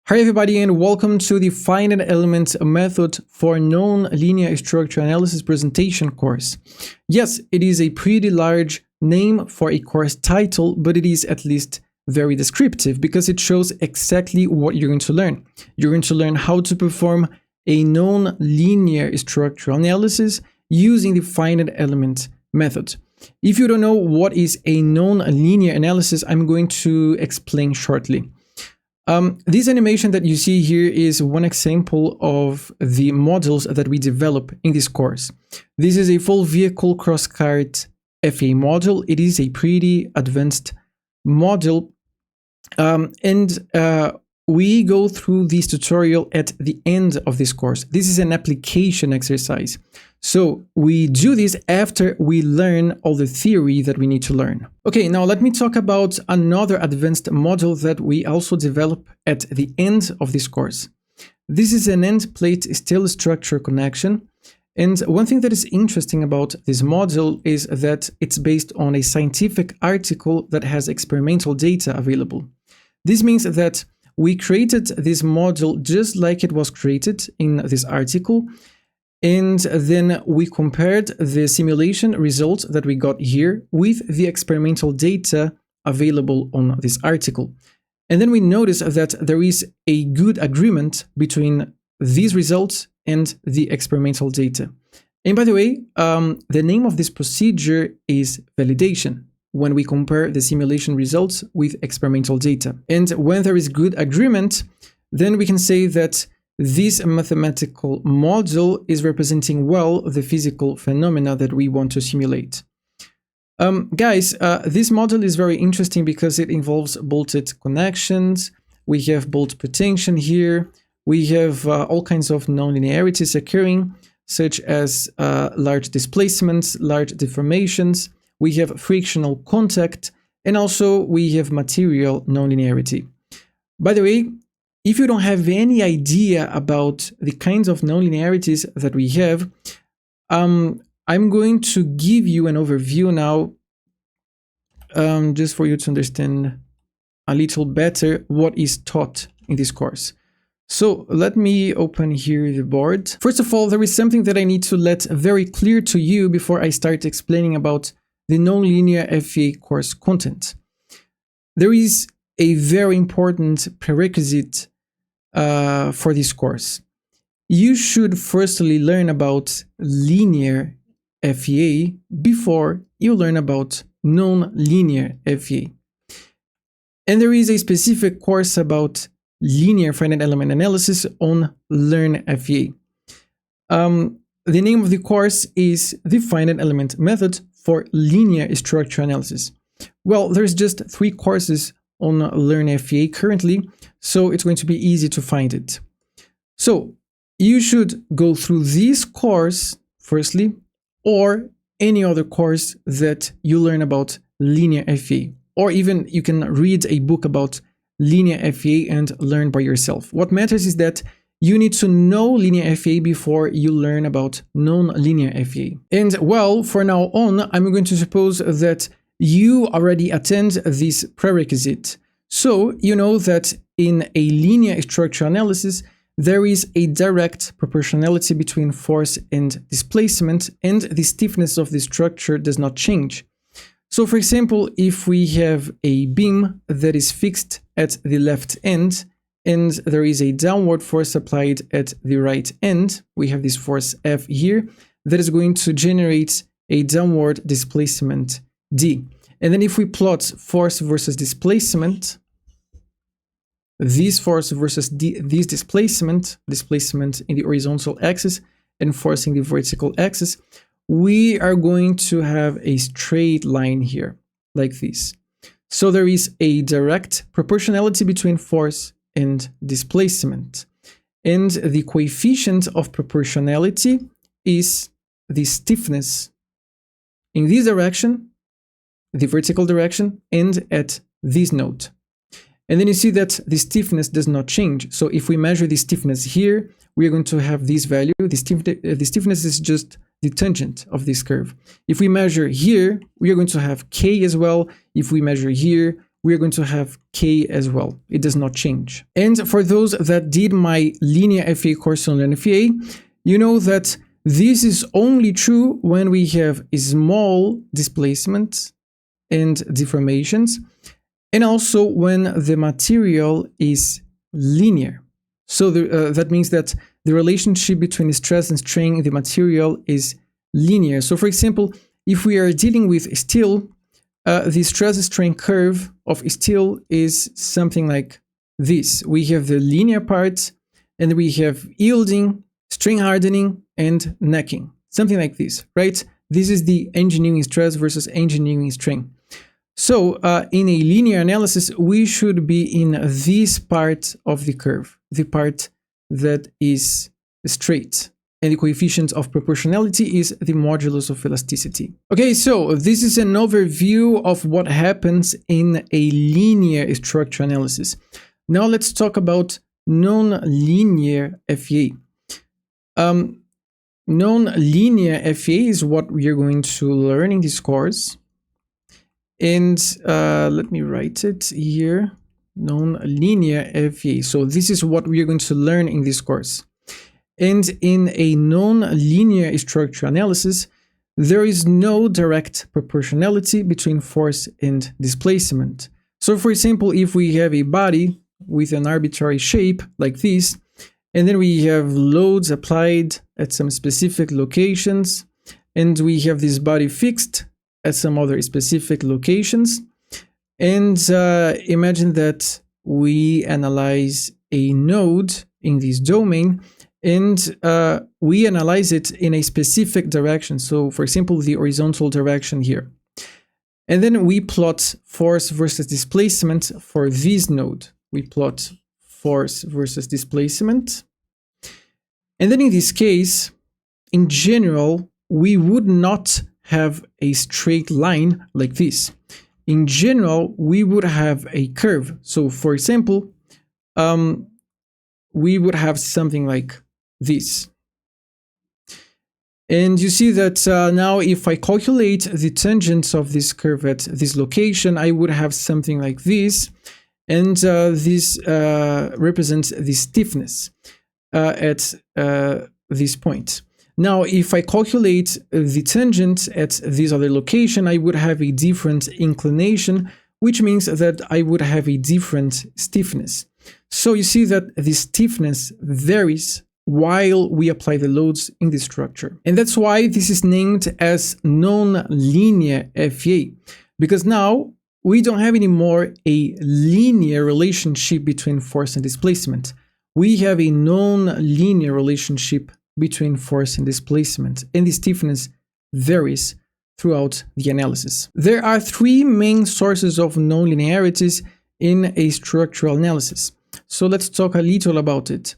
Hi everybody and welcome to the Finite Element Method for Nonlinear Structure Analysis presentation course. Yes, it is a pretty large name for a course title, but it is at least very descriptive because it shows exactly what you're going to learn. You're going to learn how to perform a nonlinear structural analysis using the Finite Element Method. If you don't know what is a nonlinear analysis, I'm going to explain shortly. This animation that you see here is one example of the modules that we develop in this course. This is a full vehicle cross-cart FEA module. It is a pretty advanced module, we go through this tutorial at the end of this course. This is an application exercise. So we do this after we learn all the theory that we need to learn. Okay, now let me talk about another advanced module that we also develop at the end of this course. This is an end plate steel structure connection. And one thing that is interesting about this module is that it's based on a scientific article that has experimental data available. This means that we created this module just like it was created in this article, and then we compared the simulation results that we got here with the experimental data available on this article. And then we notice that there is a good agreement between these results and the experimental data. And by the way, the name of this procedure is validation, when we compare the simulation results with experimental data. And when there is good agreement, then we can say that this mathematical module is representing well the physical phenomena that we want to simulate. This module is very interesting because it involves bolted connections. We have bolt pretension here. We have all kinds of nonlinearities occurring, such as large displacements, large deformations. We have frictional contact, and also we have material nonlinearity. By the way, if you don't have any idea about the kinds of nonlinearities that we have, I'm going to give you an overview now, just for you to understand a little better what is taught in this course. So let me open here the board. First of all, there is something that I need to let very clear to you before I start explaining about the Nonlinear FEA course content. There is a very important prerequisite for this course. You should firstly learn about linear FEA before you learn about nonlinear FEA. And there is a specific course about linear finite element analysis on LearnFEA. The name of the course is the Finite Element Method for Linear Structure Analysis. Well, there's just 3 courses on LearnFEA currently, so it's going to be easy to find it. So you should go through this course firstly, or any other course that you learn about linear FEA, or even you can read a book about linear FEA and learn by yourself. What matters is that you need to know linear FEA before you learn about nonlinear FEA. And well, for now on, I'm going to suppose that you already attend this prerequisite. So you know that in a linear structure analysis, there is a direct proportionality between force and displacement, and the stiffness of the structure does not change. So for example, if we have a beam that is fixed at the left end, and there is a downward force applied at the right end, we have this force F here, that is going to generate a downward displacement D. And then if we plot force versus displacement, this force versus this displacement in the horizontal axis and force in the vertical axis, we are going to have a straight line here, like this. So there is a direct proportionality between force and displacement. And the coefficient of proportionality is the stiffness in this direction, the vertical direction, and at this node. And then you see that the stiffness does not change. So if we measure the stiffness here, we are going to have this value. The stiffness is just the tangent of this curve. If we measure here, we are going to have K as well. If we measure here, we're going to have K as well. It does not change. And for those that did my linear FEA course on LearnFEA, you know that this is only true when we have small displacements and deformations, and also when the material is linear. So that means that the relationship between stress and strain in the material is linear. So for example, if we are dealing with steel, the stress-strain curve of steel is something like this. We have the linear part, and we have yielding, strain hardening, and necking. Something like this, right? This is the engineering stress versus engineering strain. So in a linear analysis, we should be in this part of the curve, the part that is straight. And the coefficient of proportionality is the modulus of elasticity. Okay, so this is an overview of what happens in a linear structure analysis. Now let's talk about nonlinear FEA. Nonlinear FEA is what we are going to learn in this course. And let me write it here, nonlinear FEA. So this is what we are going to learn in this course. And in a nonlinear structure analysis, there is no direct proportionality between force and displacement. So for example, if we have a body with an arbitrary shape like this, and then we have loads applied at some specific locations, and we have this body fixed at some other specific locations, and imagine that we analyze a node in this domain, and we analyze it in a specific direction. So for example, the horizontal direction here. And then we plot force versus displacement for this node. We plot force versus displacement. And then in this case, in general, we would not have a straight line like this. In general, we would have a curve. So for example, we would have something like this. And you see that now if I calculate the tangents of this curve at this location, I would have something like this. And this represents the stiffness at this point. Now, if I calculate the tangent at this other location, I would have a different inclination, which means that I would have a different stiffness. So you see that the stiffness varies while we apply the loads in the structure. And that's why this is named as nonlinear FEA, because now we don't have anymore a linear relationship between force and displacement. We have a non-linear relationship between force and displacement, and the stiffness varies throughout the analysis. There are three main sources of nonlinearities in a structural analysis. So let's talk a little about it.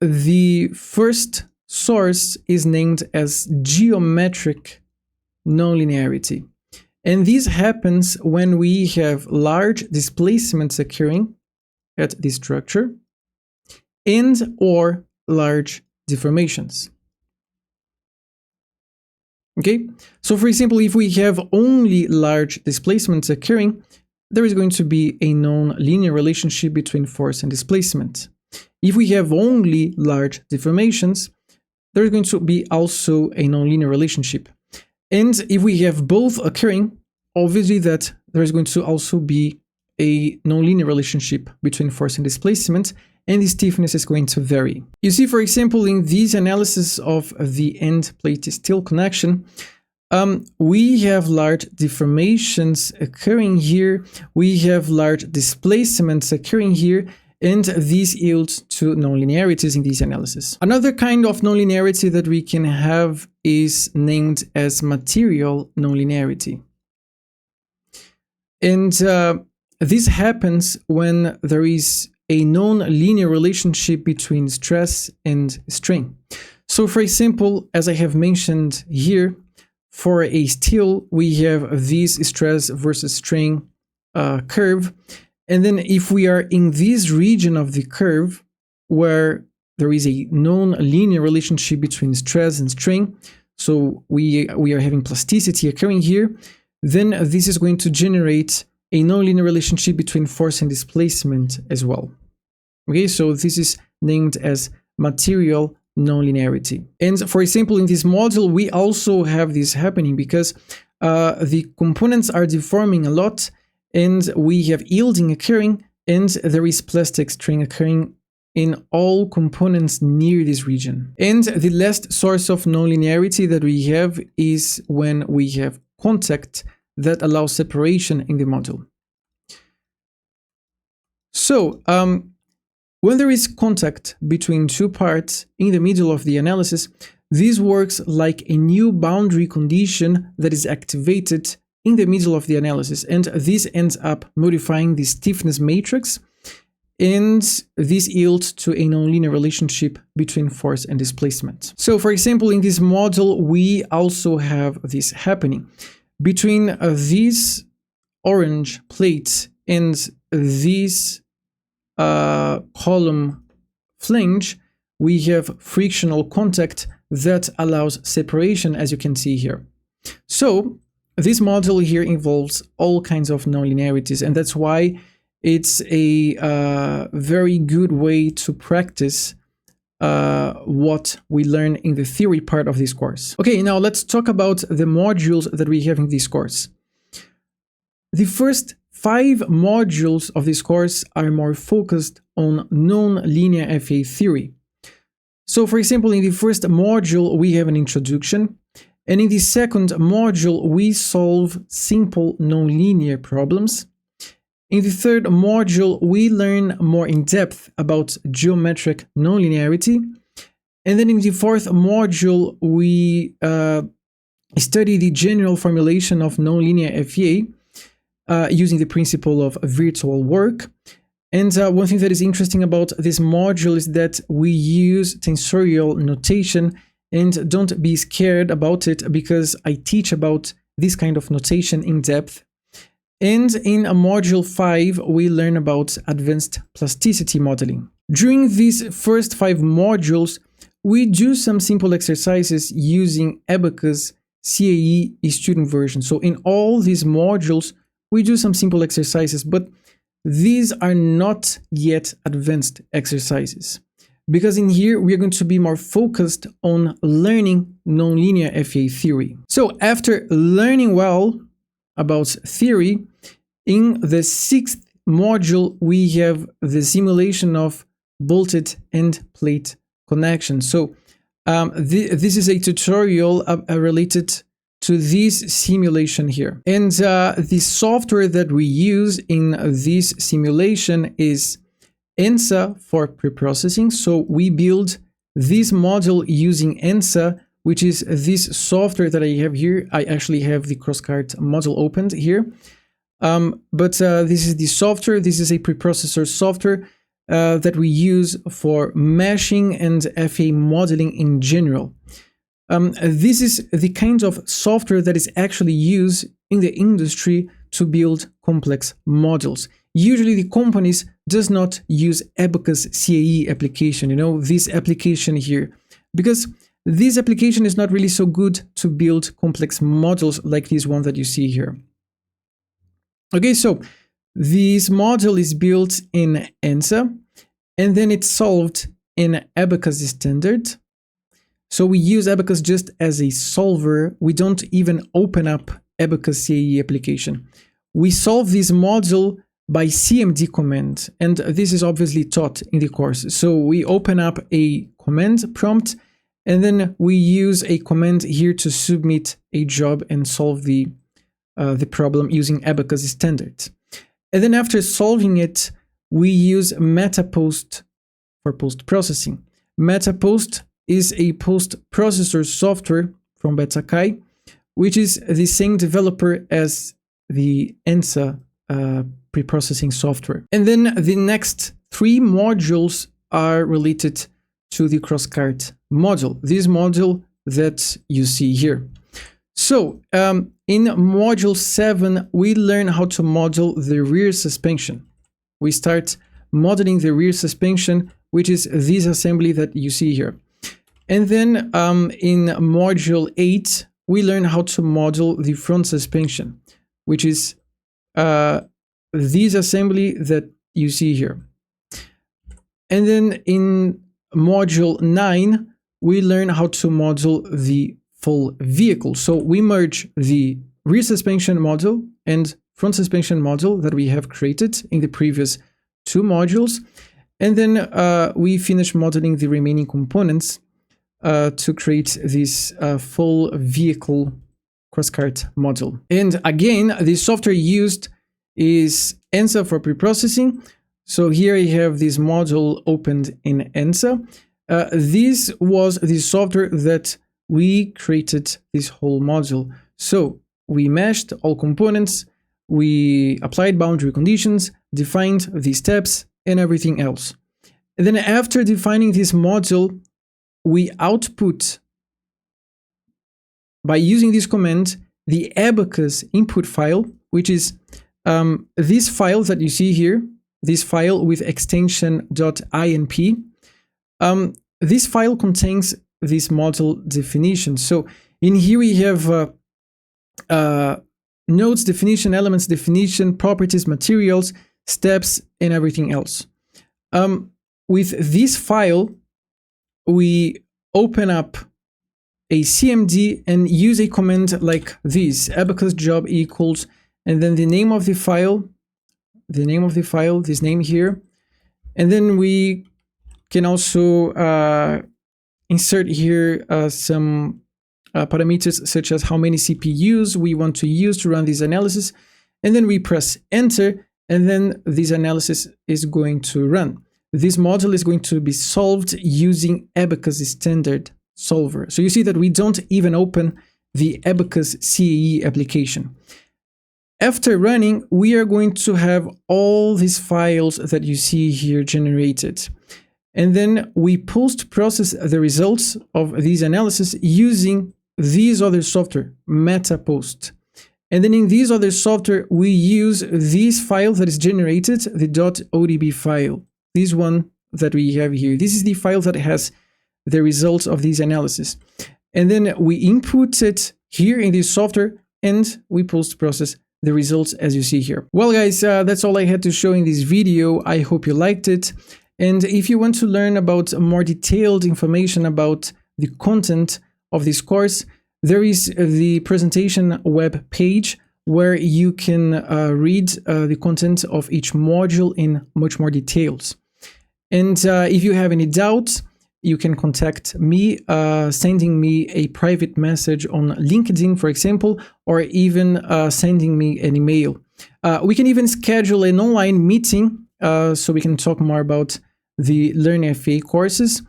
The first source is named as geometric nonlinearity. And this happens when we have large displacements occurring at the structure and or large deformations. Okay, so for example, if we have only large displacements occurring, there is going to be a non-linear relationship between force and displacement. If we have only large deformations, there is going to be also a non-linear relationship. And if we have both occurring, obviously that there is going to also be a non-linear relationship between force and displacement, and the stiffness is going to vary. You see, for example, in this analysis of the end plate steel connection, we have large deformations occurring here, we have large displacements occurring here, and this yields to nonlinearities in this analysis. Another kind of nonlinearity that we can have is named as material nonlinearity. And this happens when there is a non-linear relationship between stress and strain. So for example, as I have mentioned here, for a steel, we have this stress versus strain curve. And then if we are in this region of the curve where there is a non-linear relationship between stress and strain, so we are having plasticity occurring here, then this is going to generate a nonlinear relationship between force and displacement as well. Okay, so this is named as material nonlinearity. And for example, in this module, we also have this happening because the components are deforming a lot, and we have yielding occurring, and there is plastic strain occurring in all components near this region. And the last source of nonlinearity that we have is when we have contact that allows separation in the module. So, when there is contact between two parts in the middle of the analysis, this works like a new boundary condition that is activated in the middle of the analysis, and this ends up modifying the stiffness matrix, and this yields to a nonlinear relationship between force and displacement. So for example, in this model, we also have this happening. Between these orange plates and this column flange, we have frictional contact that allows separation, as you can see here. So this model here involves all kinds of nonlinearities, and that's why it's a very good way to practice what we learn in the theory part of this course. Okay, now let's talk about the modules that we have in this course. The first 5 modules of this course are more focused on nonlinear FEA theory. So for example, in the first module, we have an introduction, and in the second module, we solve simple nonlinear problems. In the third module, we learn more in depth about geometric nonlinearity. And then in the fourth module, we study the general formulation of nonlinear FEA using the principle of virtual work. And one thing that is interesting about this module is that we use tensorial notation, and don't be scared about it because I teach about this kind of notation in depth. And in module 5, we learn about advanced plasticity modeling. During these first 5 modules, we do some simple exercises using Abaqus CAE student version. So in all these modules, we do some simple exercises, but these are not yet advanced exercises, because in here we are going to be more focused on learning nonlinear FEA theory. So after learning well about theory, in the 6th module we have the simulation of bolted end plate connection. So this is a tutorial related to this simulation here. And the software that we use in this simulation is ANSA for preprocessing. So we build this model using ANSA, which is this software that I have here. I actually have the crosscart model opened here. But this is the software. This is a preprocessor software that we use for meshing and FEA modeling in general. This is the kind of software that is actually used in the industry to build complex models. Usually the companies does not use Abaqus CAE application, you know, this application here, because this application is not really so good to build complex models like this one that you see here. Okay, so this model is built in ANSA, and then it's solved in Abaqus standard. So we use Abaqus just as a solver. We don't even open up Abaqus CAE application. We solve this module by CMD command, and this is obviously taught in the course. So we open up a command prompt, and then we use a command here to submit a job and solve the problem using Abaqus standard. And then after solving it, we use MetaPost for post-processing. MetaPost is a post-processor software from Betakai, which is the same developer as the ANSA preprocessing software. And then the next 3 modules are related to the crosscart module, this module that you see here. So in module 7, we learn how to model the rear suspension. We start modeling the rear suspension, which is this assembly that you see here. And then in module 8, we learn how to model the front suspension, which is this assembly that you see here. And then in module 9, we learn how to model the full vehicle. So we merge the rear suspension module and front suspension module that we have created in the previous 2 modules. And then we finish modeling the remaining components to create this full vehicle cross-cart module. And again, the software used is ANSA for preprocessing. So here I have this module opened in ANSA. This was the software that we created this whole module. So we meshed all components, we applied boundary conditions, defined the steps and everything else. And then after defining this module, we output, by using this command, the Abaqus input file, which is this file that you see here, this file with extension .inp. This file contains this module definition. So in here we have nodes definition, elements definition, properties, materials, steps, and everything else. With this file, we open up a CMD and use a command like this, Abaqus job equals, and then the name of the file, this name here. And then we can also insert here some parameters such as how many CPUs we want to use to run this analysis. And then we press enter, and then this analysis is going to run. This module is going to be solved using Abaqus standard solver. So you see that we don't even open the Abaqus CAE application. After running, we are going to have all these files that you see here generated. And then we post-process the results of these analysis using this other software, MetaPost. And then in this other software, we use this file that is generated, the .odb file. This one that we have here. This is the file that has the results of this analysis. And then we input it here in this software and we post-process the results as you see here. Well guys, that's all I had to show in this video. I hope you liked it. And if you want to learn about more detailed information about the content of this course, there is the presentation web page where you can read the content of each module in much more details. And if you have any doubts, you can contact me, sending me a private message on LinkedIn, for example, or even sending me an email. We can even schedule an online meeting so we can talk more about the LearnFEA courses.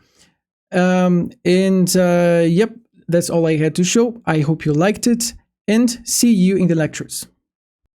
Yep, that's all I had to show. I hope you liked it, and see you in the lectures.